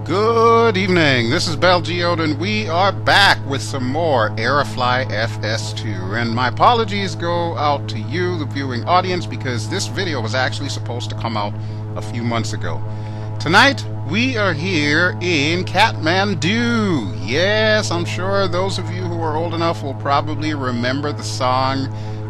Good evening, this is BelGeode and we are back with some more Aerofly FS2. And my apologies go out to you, the viewing audience, because this video was actually supposed to come out a few months ago. Tonight, we are here in Kathmandu. Yes, I'm sure those of you who are old enough will probably remember the song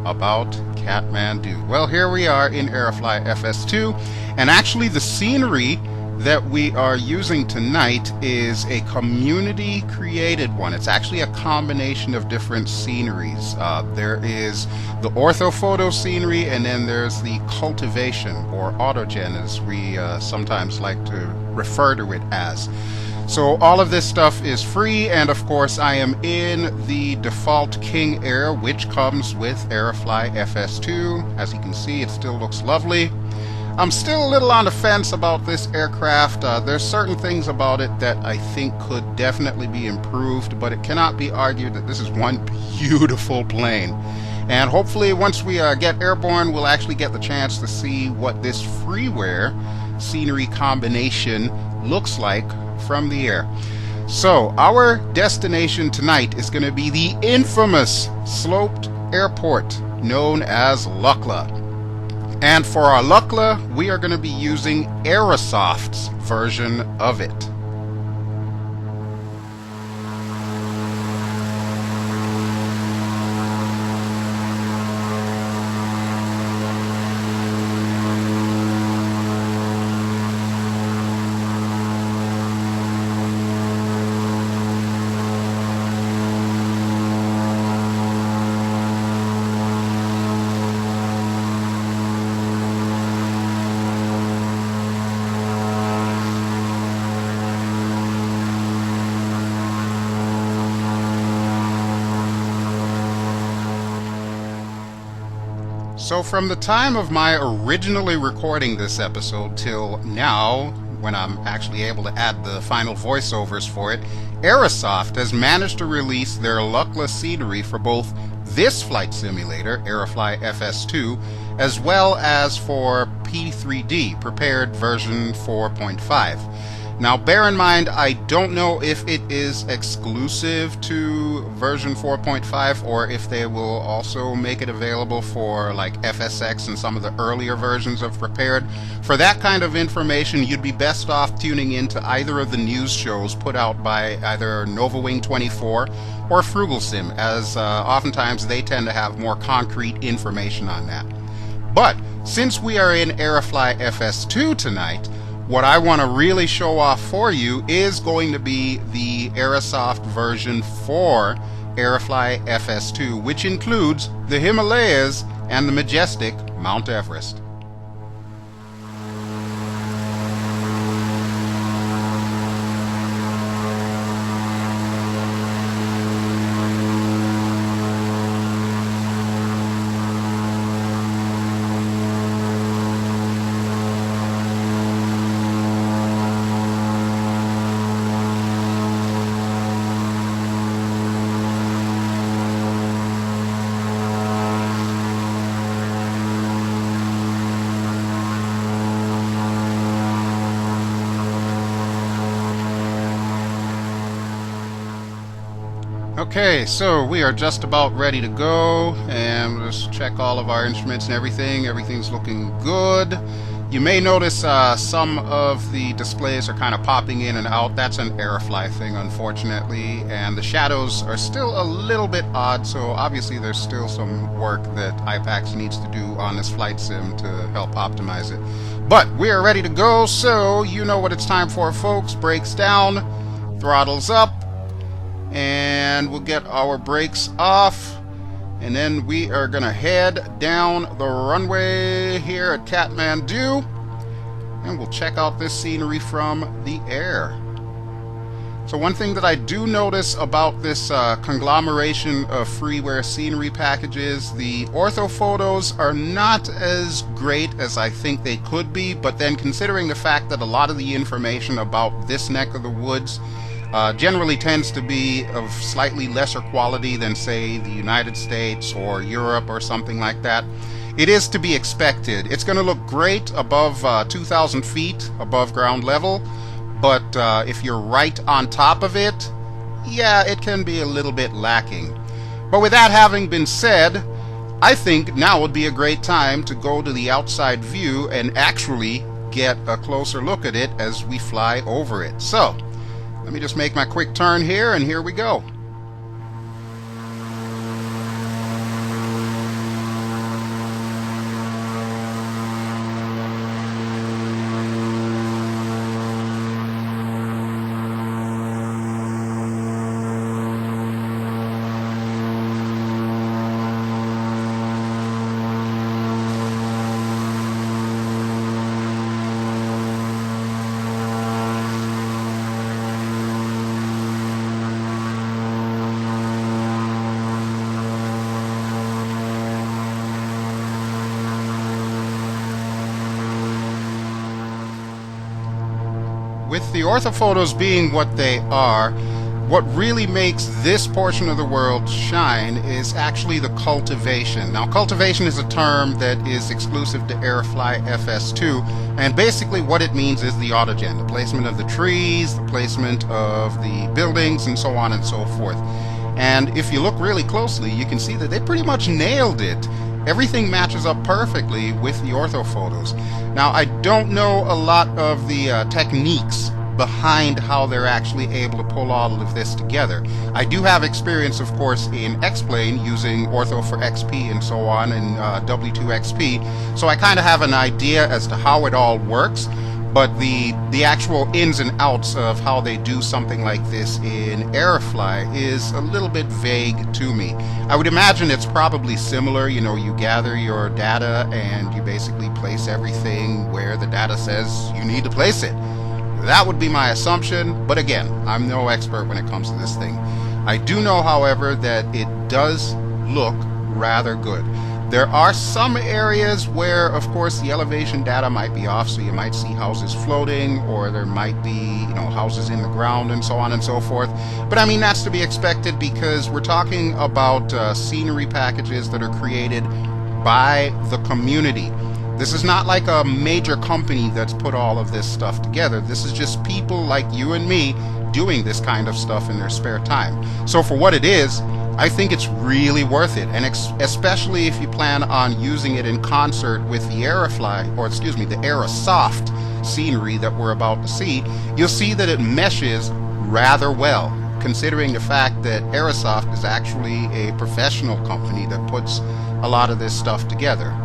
about Kathmandu. Well, here we are in Aerofly FS2, and actually the scenery that we are using tonight is a community created one. It's actually a combination of different sceneries. There is the orthophoto scenery, and then there's the cultivation, or autogen as we sometimes like to refer to it as. So all of this stuff is free, and of course I am in the default King Air, which comes with Aerofly FS2. As you can see, it still looks lovely. I'm still a little on the fence about this aircraft. There's certain things about it that I think could definitely be improved, but it cannot be argued that this is one beautiful plane. And hopefully once we get airborne, we'll actually get the chance to see what this freeware scenery combination looks like from the air. So our destination tonight is going to be the infamous sloped airport known as Lukla. And for our Lukla, we are going to be using Aerosoft's version of it. So from the time of my originally recording this episode till now, when I'm actually able to add the final voiceovers for it, Aerosoft has managed to release their Lukla scenery for both this flight simulator, Aerofly FS2, as well as for P3D, prepared version 4.5. Now bear in mind, I don't know if it is exclusive to version 4.5 or if they will also make it available for like FSX and some of the earlier versions of prepared. For that kind of information, you'd be best off tuning into either of the news shows put out by either NovaWing 24 or FrugalSim, as oftentimes they tend to have more concrete information on that. But since we are in Aerofly FS2 tonight, what I want to really show off for you is going to be the Aerosoft version for Aerofly FS2, which includes the Himalayas and the majestic Mount Everest. Okay, so we are just about ready to go, and we'll just check all of our instruments and everything. Everything's looking good. You may notice some of the displays are kind of popping in and out. That's an Aerofly thing, unfortunately, and the shadows are still a little bit odd, so obviously there's still some work that IPACS needs to do on this flight sim to help optimize it. But we are ready to go, so you know what it's time for, folks. Brakes down, throttles up, and we'll get our brakes off, and then we are gonna head down the runway here at Kathmandu, and we'll check out this scenery from the air. So one thing that I do notice about this conglomeration of freeware scenery packages, the orthophotos are not as great as I think they could be, but then considering the fact that a lot of the information about this neck of the woods generally tends to be of slightly lesser quality than, say, the United States or Europe or something like that, it is to be expected. It's going to look great above 2,000 feet above ground level, but if you're right on top of it, yeah, it can be a little bit lacking. But with that having been said, I think now would be a great time to go to the outside view and actually get a closer look at it as we fly over it. So, let me just make my quick turn here, and here we go. With the orthophotos being what they are, what really makes this portion of the world shine is actually the cultivation. Now, cultivation is a term that is exclusive to Aerofly FS2, and basically what it means is the autogen, the placement of the trees, the placement of the buildings, and so on and so forth. And if you look really closely, you can see that they pretty much nailed it. Everything matches up perfectly with the orthophotos. Now, I don't know a lot of the techniques behind how they're actually able to pull all of this together. I do have experience, of course, in X-Plane using Ortho for XP and so on, and W2XP, so I kind of have an idea as to how it all works. But the actual ins and outs of how they do something like this in Aerofly is a little bit vague to me. I would imagine it's probably similar. You know, you gather your data and you basically place everything where the data says you need to place it. That would be my assumption, but again, I'm no expert when it comes to this thing. I do know, however, that it does look rather good. There are some areas where, of course, the elevation data might be off, so you might see houses floating, or there might be, you know, houses in the ground and so on and so forth. But I mean, that's to be expected because we're talking about scenery packages that are created by the community. This is not like a major company that's put all of this stuff together. This is just people like you and me doing this kind of stuff in their spare time. So for what it is, I think it's really worth it, and especially if you plan on using it in concert with the Aerofly, or excuse me, the Aerosoft scenery that we're about to see, you'll see that it meshes rather well, considering the fact that Aerosoft is actually a professional company that puts a lot of this stuff together.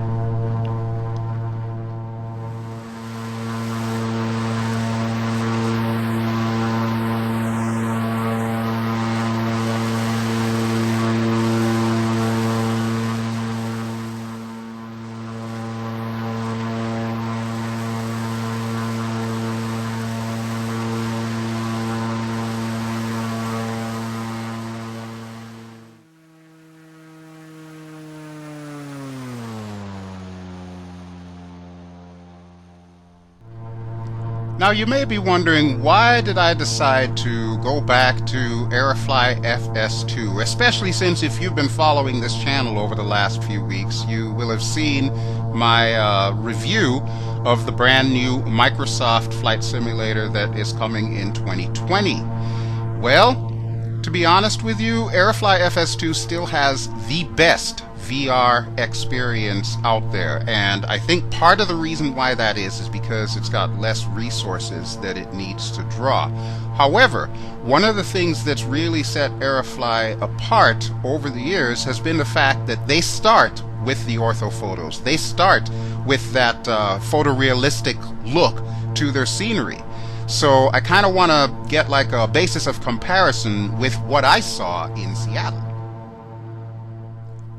Now you may be wondering, why did I decide to go back to Aerofly FS2, especially since if you've been following this channel over the last few weeks, you will have seen my review of the brand new Microsoft flight simulator that is coming in 2020. Well, to be honest with you, Aerofly FS2 still has the best VR experience out there, and I think part of the reason why that is because it's got less resources that it needs to draw. However, one of the things that's really set Aerofly apart over the years has been the fact that they start with the ortho photos. They start with that photorealistic look to their scenery. So I kind of want to get like a basis of comparison with what I saw in Seattle.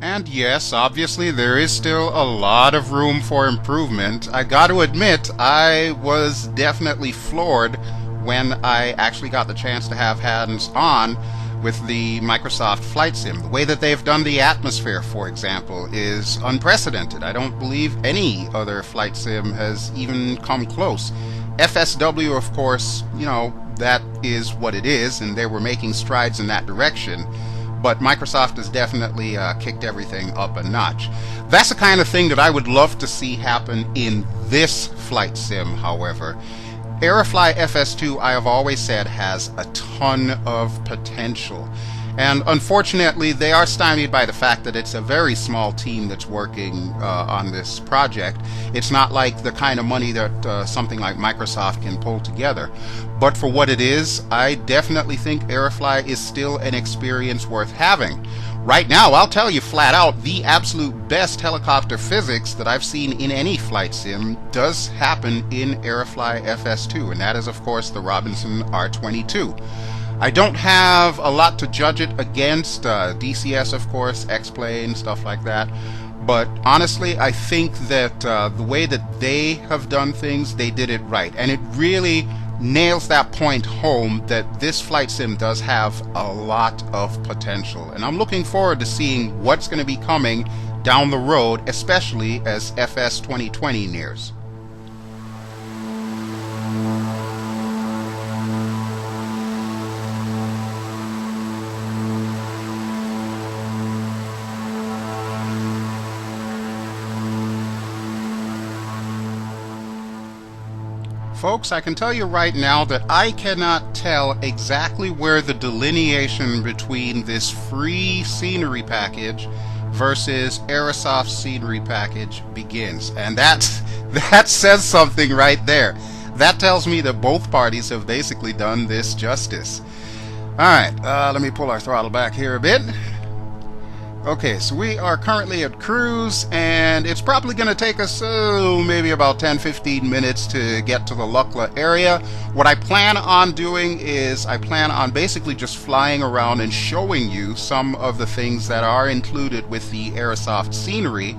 And yes, obviously there is still a lot of room for improvement. I got to admit, I was definitely floored when I actually got the chance to have hands-on with the Microsoft Flight Sim. The way that they've done the atmosphere, for example, is unprecedented. I don't believe any other flight sim has even come close. FSW, of course, you know, that is what it is, and they were making strides in that direction. But Microsoft has definitely kicked everything up a notch. That's the kind of thing that I would love to see happen in this flight sim, however. Aerofly FS2, I have always said, has a ton of potential. And unfortunately, they are stymied by the fact that it's a very small team that's working on this project. It's not like the kind of money that something like Microsoft can pull together. But for what it is, I definitely think Aerofly is still an experience worth having. Right now, I'll tell you flat out, the absolute best helicopter physics that I've seen in any flight sim does happen in Aerofly FS2, and that is, of course, the Robinson R22. I don't have a lot to judge it against, DCS, of course, X-Plane, stuff like that. But honestly, I think that the way that they have done things, they did it right. And it really nails that point home that this flight sim does have a lot of potential. And I'm looking forward to seeing what's going to be coming down the road, especially as FS 2020 nears. Folks, I can tell you right now that I cannot tell exactly where the delineation between this free scenery package versus Aerosoft scenery package begins. And that says something right there. That tells me that both parties have basically done this justice. Alright, let me pull our throttle back here a bit. Okay, so we are currently at cruise, and it's probably going to take us maybe about 10-15 minutes to get to the Lukla area. What I plan on doing is I plan on basically just flying around and showing you some of the things that are included with the Aerosoft scenery,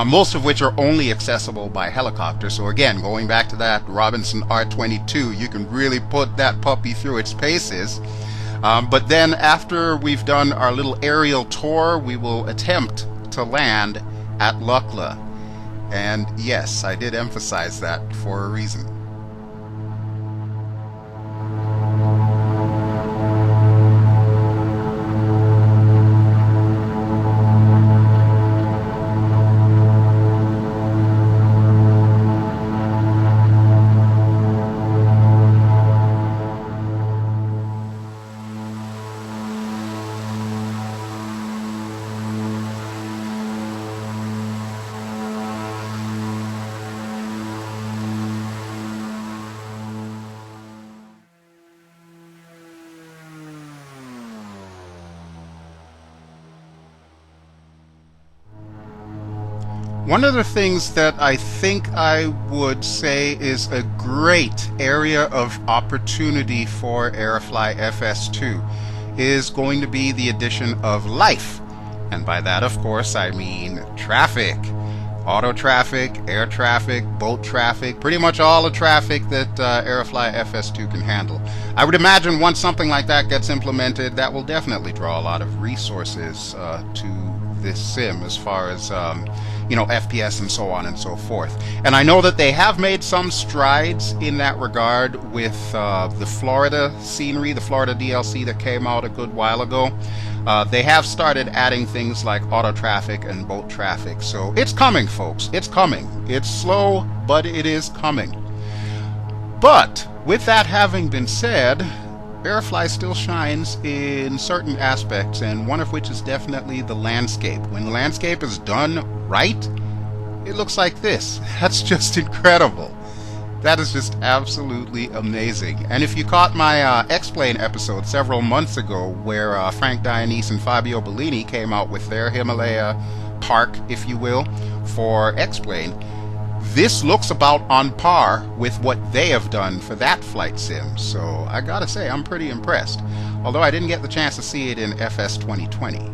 most of which are only accessible by helicopter. So again, going back to that Robinson R22, you can really put that puppy through its paces. But then after we've done our little aerial tour, we will attempt to land at Lukla. And yes, I did emphasize that for a reason. One of the things that I think I would say is a great area of opportunity for Aerofly FS2 is going to be the addition of life. And by that, of course, I mean traffic. Auto traffic, air traffic, boat traffic, pretty much all the traffic that Aerofly FS2 can handle. I would imagine once something like that gets implemented, that will definitely draw a lot of resources to this sim as far as FPS and so on and so forth. And I know that they have made some strides in that regard with the Florida scenery, the Florida DLC that came out a good while ago. They have started adding things like auto traffic and boat traffic. So it's coming, folks. It's coming. It's slow, but it is coming. But with that having been said, Aerofly still shines in certain aspects, and one of which is definitely the landscape. When the landscape is done right, it looks like this. That's just incredible. That is just absolutely amazing. And if you caught my X-Plane episode several months ago, where Frank Dionese and Fabio Bellini came out with their Himalaya park, if you will, for X-Plane, this looks about on par with what they have done for that flight sim. So I gotta say, I'm pretty impressed. Although I didn't get the chance to see it in FS 2020.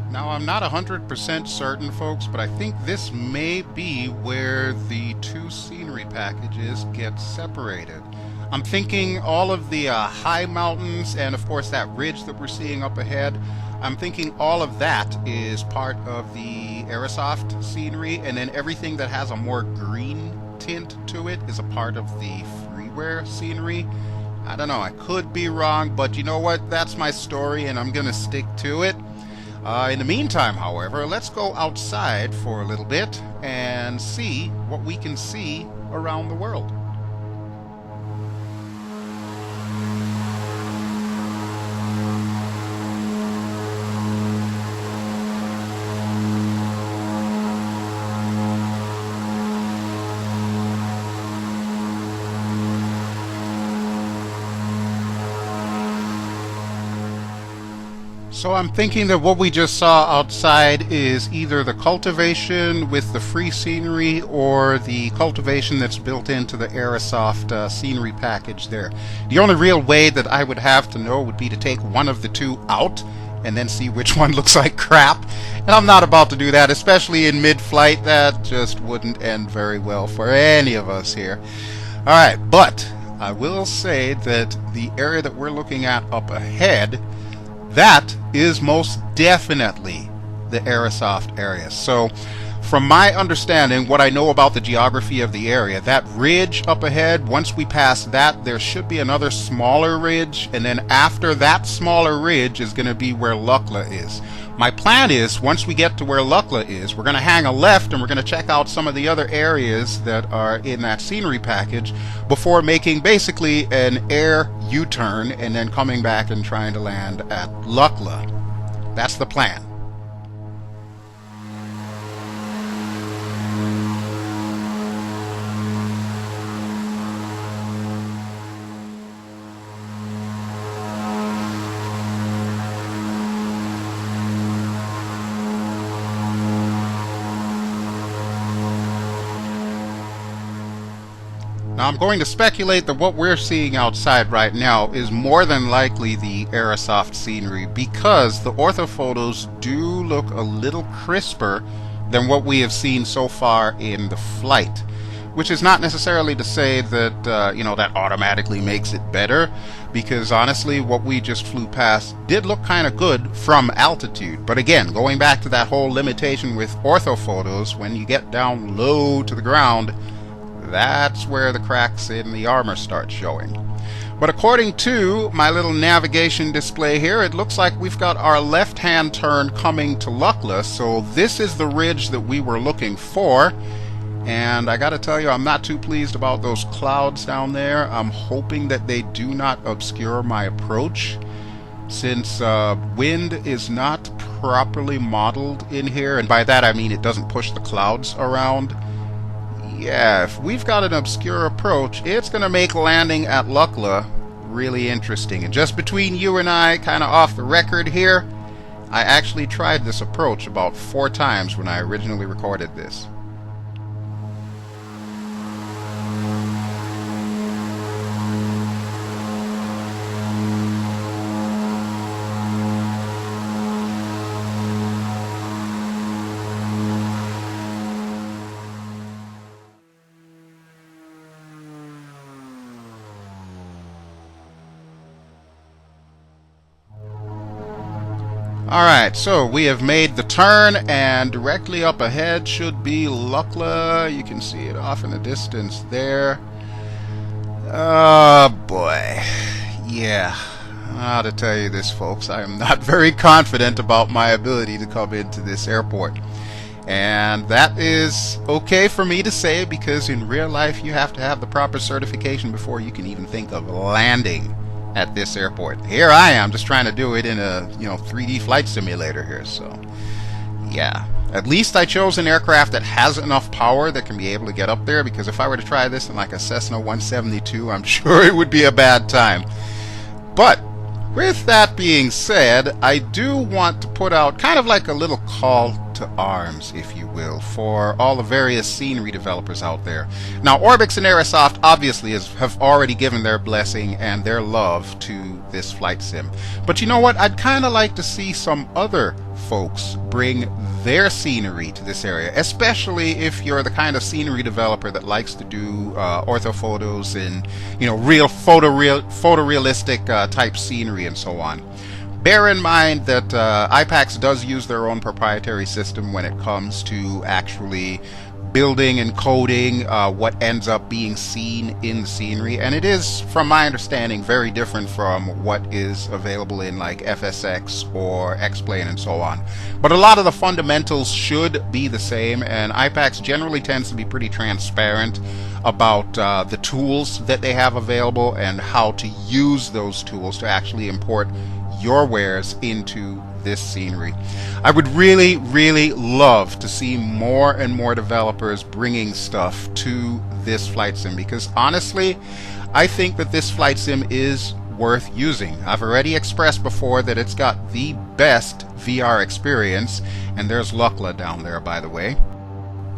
Now, I'm not 100% certain, folks, but I think this may be where the two scenery packages get separated. I'm thinking all of the high mountains and of course that ridge that we're seeing up ahead, I'm thinking all of that is part of the Aerosoft scenery, and then everything that has a more green tint to it is a part of the FREEWARE scenery. I don't know, I could be wrong, but you know what? That's my story and I'm gonna stick to it. In the meantime, however, let's go outside for a little bit and see what we can see around the world. So I'm thinking that what we just saw outside is either the cultivation with the free scenery or the cultivation that's built into the Aerosoft scenery package there. The only real way that I would have to know would be to take one of the two out and then see which one looks like crap. And I'm not about to do that, especially in mid-flight. That just wouldn't end very well for any of us here. Alright, but I will say that the area that we're looking at up ahead, that is most definitely the Aerosoft area. So from my understanding, what I know about the geography of the area, that ridge up ahead, once we pass that, there should be another smaller ridge, and then after that smaller ridge is going to be where Lukla is. My plan is, once we get to where Lukla is, we're going to hang a left and we're going to check out some of the other areas that are in that scenery package before making basically an air U-turn and then coming back and trying to land at Lukla. That's the plan. Now I'm going to speculate that what we're seeing outside right now is more than likely the Aerosoft scenery, because the orthophotos do look a little crisper than what we have seen so far in the flight. Which is not necessarily to say that, that automatically makes it better, because honestly what we just flew past did look kind of good from altitude. But again, going back to that whole limitation with orthophotos, when you get down low to the ground, that's where the cracks in the armor start showing. But according to my little navigation display here, it looks like we've got our left-hand turn coming to Lukla, so this is the ridge that we were looking for. And I gotta tell you, I'm not too pleased about those clouds down there. I'm hoping that they do not obscure my approach, since wind is not properly modeled in here, and by that I mean it doesn't push the clouds around. Yeah, if we've got an obscure approach, it's going to make landing at Lukla really interesting. And just between you and I, kind of off the record here, I actually tried this approach about 4 times when I originally recorded this. Alright, so we have made the turn, and directly up ahead should be Lukla. You can see it off in the distance there. Oh boy. Yeah. How to tell you this, folks, I am not very confident about my ability to come into this airport. And that is okay for me to say, because in real life you have to have the proper certification before you can even think of landing at this airport. Here I am just trying to do it in a 3D flight simulator here. So yeah, at least I chose an aircraft that has enough power that can be able to get up there, because if I were to try this in like a Cessna 172, I'm sure it would be a bad time. But with that being said, I do want to put out kind of like a little call to arms, if you will, for all the various scenery developers out there. Now, Orbix and Aerosoft obviously have already given their blessing and their love to this flight sim. But you know what? I'd kind of like to see some other folks bring their scenery to this area, especially if you're the kind of scenery developer that likes to do orthophotos and, you know, real photorealistic type scenery and so on. Bear in mind that IPACS does use their own proprietary system when it comes to actually building and coding what ends up being seen in the scenery, and it is, from my understanding, very different from what is available in like FSX or X-Plane and so on. But a lot of the fundamentals should be the same, and IPACS generally tends to be pretty transparent about the tools that they have available and how to use those tools to actually import your wares into this scenery. I would really, really love to see more and more developers bringing stuff to this flight sim, because honestly, I think that this flight sim is worth using. I've already expressed before that it's got the best VR experience, and there's Lukla down there, by the way.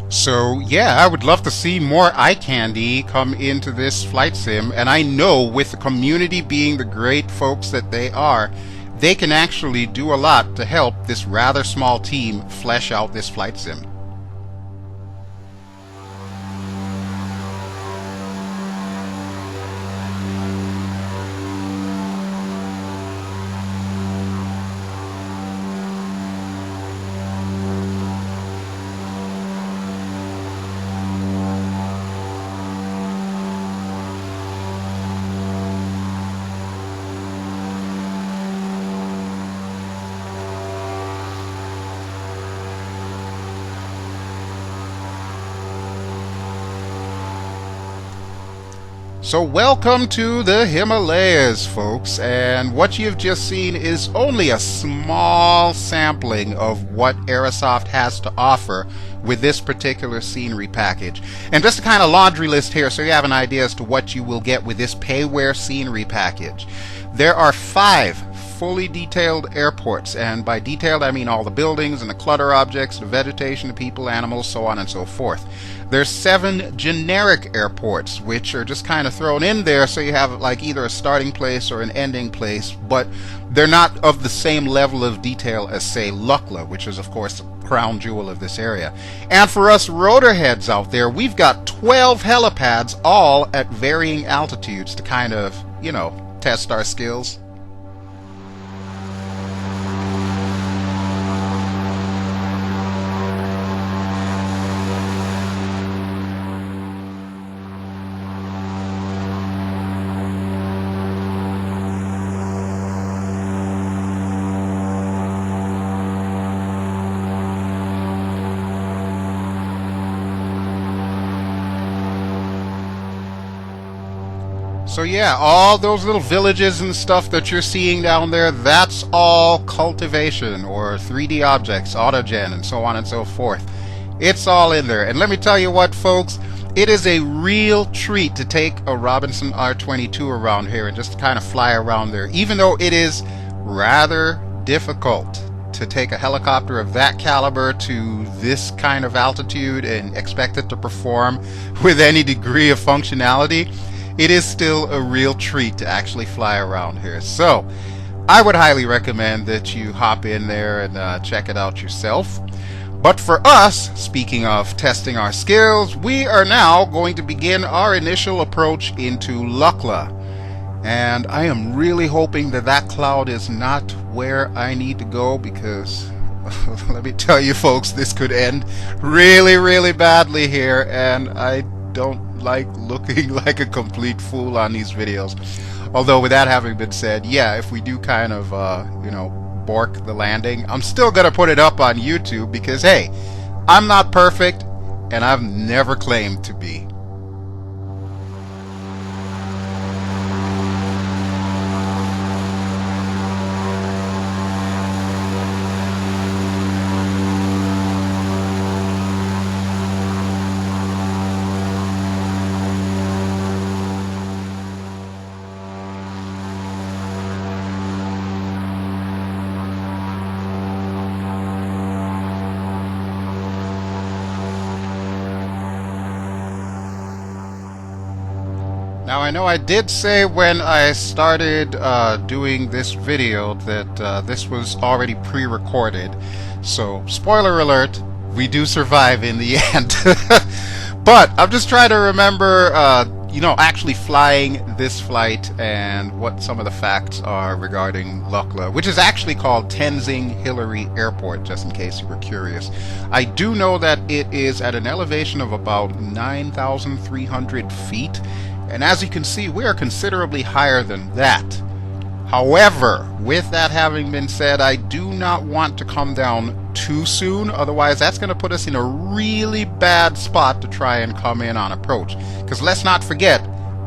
So yeah, I would love to see more eye candy come into this flight sim, and I know with the community being the great folks that they are, they can actually do a lot to help this rather small team flesh out this flight sim. So welcome to the Himalayas, folks, and what you've just seen is only a small sampling of what Aerosoft has to offer with this particular scenery package. And just a kind of laundry list here so you have an idea as to what you will get with this PAYWARE scenery package. There are 5 fully detailed airports, and by detailed I mean all the buildings and the clutter objects, the vegetation, the people, animals, so on and so forth. There's 7 generic airports, which are just kind of thrown in there so you have like either a starting place or an ending place, but they're not of the same level of detail as, say, Lukla, which is of course the crown jewel of this area. And for us Rotorheads out there, we've got 12 helipads, all at varying altitudes to kind of, you know, test our skills. So yeah, all those little villages and stuff that you're seeing down there, that's all cultivation or 3D objects, autogen, and so on and so forth. It's all in there. And let me tell you what, folks, it is a real treat to take a Robinson R22 around here and just kind of fly around there, even though it is rather difficult to take a helicopter of that caliber to this kind of altitude and expect it to perform with any degree of functionality. It is still a real treat to actually fly around here. So I would highly recommend that you hop in there and check it out yourself. But for us, speaking of testing our skills, we are now going to begin our initial approach into Lukla. And I am really hoping that that cloud is not where I need to go, because let me tell you folks, this could end really, really badly here, and I don't like looking like a complete fool on these videos. Although with that having been said, yeah, if we do kind of you know, bork the landing, I'm still gonna put it up on YouTube, because hey, I'm not perfect and I've never claimed to be. Now I know I did say when I started doing this video that this was already pre-recorded, so spoiler alert, we do survive in the end. But I'm just trying to remember, you know, actually flying this flight and what some of the facts are regarding Lukla, which is actually called Tenzing Hillary Airport, just in case you were curious. I do know that it is at an elevation of about 9,300 feet, and as you can see, we are considerably higher than that. However, with that having been said, I do not want to come down too soon, otherwise that's going to put us in a really bad spot to try and come in on approach. Because let's not forget,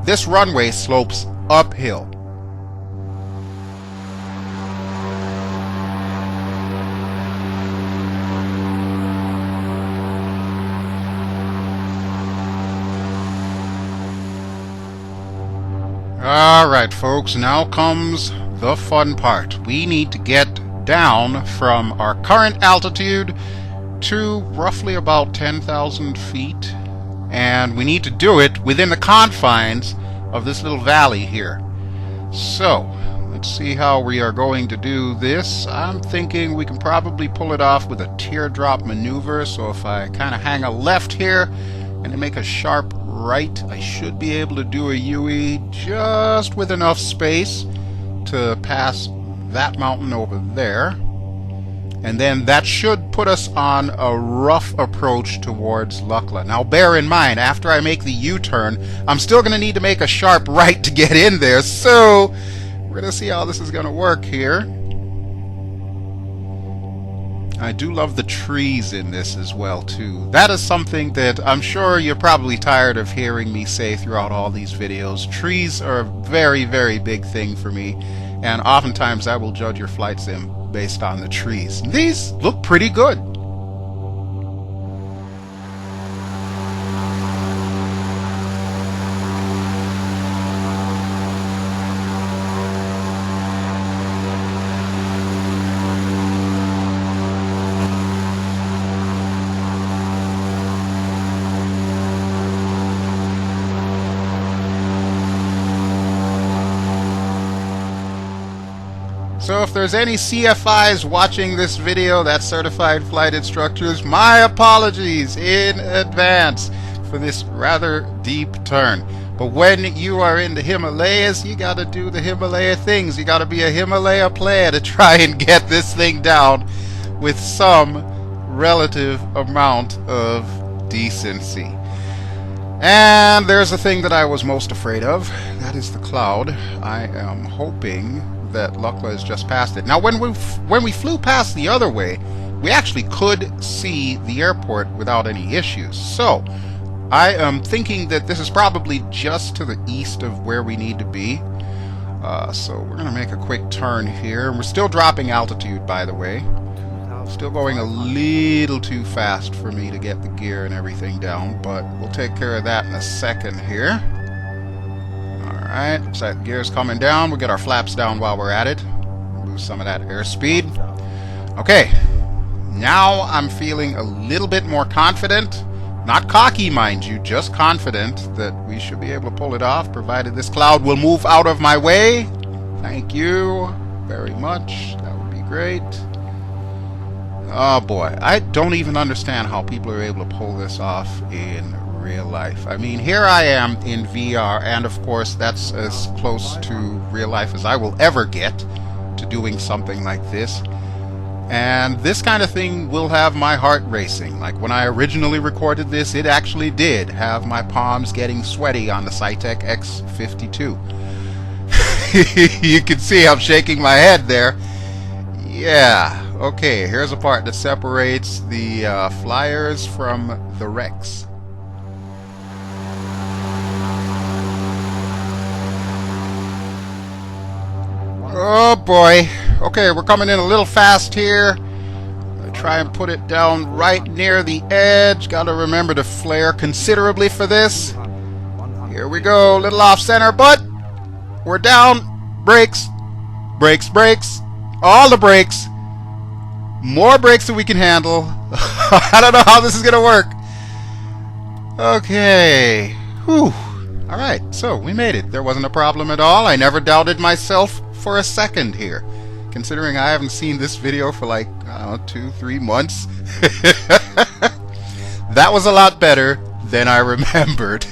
this runway slopes uphill. Alright folks, now comes the fun part. We need to get down from our current altitude to roughly about 10,000 feet, and we need to do it within the confines of this little valley here. So let's see how we are going to do this. I'm thinking we can probably pull it off with a teardrop maneuver. So if I kind of hang a left here and then make a sharp right, I should be able to do a UE just with enough space to pass that mountain over there, and then that should put us on a rough approach towards Lukla. Now bear in mind, after I make the U-turn, I'm still going to need to make a sharp right to get in there, so we're going to see how this is going to work here. I do love the trees in this as well too. That is something that I'm sure you're probably tired of hearing me say throughout all these videos. Trees are a very, very big thing for me, and oftentimes I will judge your flight sim based on the trees. These look pretty good. So if there's any CFIs watching this video, that's certified flight instructors, my apologies in advance for this rather deep turn. But when you are in the Himalayas, you gotta do the Himalaya things. You gotta be a Himalaya player to try and get this thing down with some relative amount of decency. And there's the thing that I was most afraid of. That is the cloud. I am hoping that Lukla has just passed it. Now when we flew past the other way, we actually could see the airport without any issues. So I am thinking that this is probably just to the east of where we need to be. So we're going to make a quick turn here. We're still dropping altitude, by the way. Still going a little too fast for me to get the gear and everything down, but we'll take care of that in a second here. Alright, looks like gear's coming down. We'll get our flaps down while we're at it. Lose some of that airspeed. Okay, now I'm feeling a little bit more confident. Not cocky, mind you, just confident that we should be able to pull it off, provided this cloud will move out of my way. Thank you very much. That would be great. Oh boy, I don't even understand how people are able to pull this off in real life. I mean, here I am in VR, and of course that's as close to real life as I will ever get to doing something like this. And this kind of thing will have my heart racing. Like when I originally recorded this, it actually did have my palms getting sweaty on the Cytec X52. You can see I'm shaking my head there. Yeah. Okay, here's a part that separates the flyers from the wrecks. Oh boy. Okay, we're coming in a little fast here. Try and put it down right near the edge. Gotta remember to flare considerably for this. Here we go, little off center, but we're down. Brakes, brakes, brakes. All the brakes. More brakes than we can handle. I don't know how this is gonna work. Okay. Whew. Alright, so we made it. There wasn't a problem at all. I never doubted myself for a second here. Considering I haven't seen this video for like, I don't know, 2-3 months. That was a lot better than I remembered.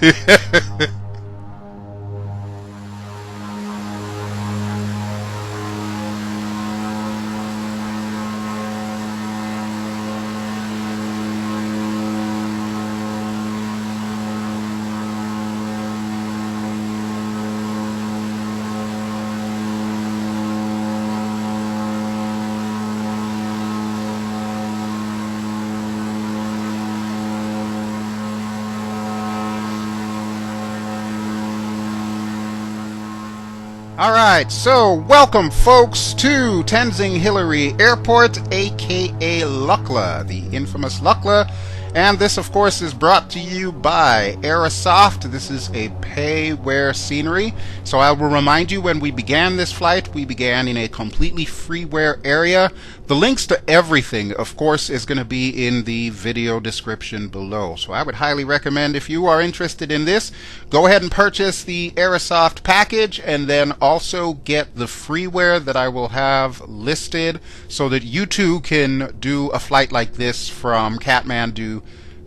Alright, so welcome folks to Tenzing Hillary Airport, aka Lukla, the infamous Lukla. And this of course is brought to you by Aerosoft. This is a PAYWARE scenery. So I will remind you, when we began this flight, we began in a completely freeware area. The links to everything, of course, is going to be in the video description below. So I would highly recommend, if you are interested in this, go ahead and purchase the Aerosoft package, and then also get the freeware that I will have listed so that you too can do a flight like this from Kathmandu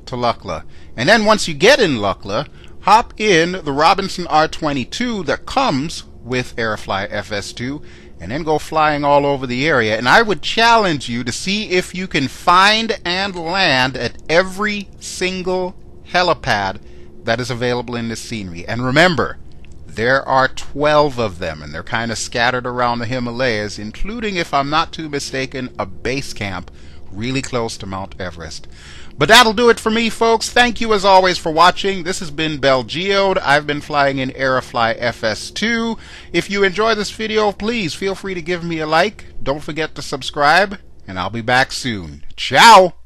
to Lukla. And then once you get in Lukla, hop in the Robinson R22 that comes with Aerofly FS2, and then go flying all over the area. And I would challenge you to see if you can find and land at every single helipad that is available in this scenery. And remember, there are 12 of them, and they're kind of scattered around the Himalayas, including, if I'm not too mistaken, a base camp really close to Mount Everest. But that'll do it for me, folks. Thank you as always for watching. This has been BelGeode. I've been flying in Aerofly FS2. If you enjoy this video, please feel free to give me a like. Don't forget to subscribe, and I'll be back soon. Ciao!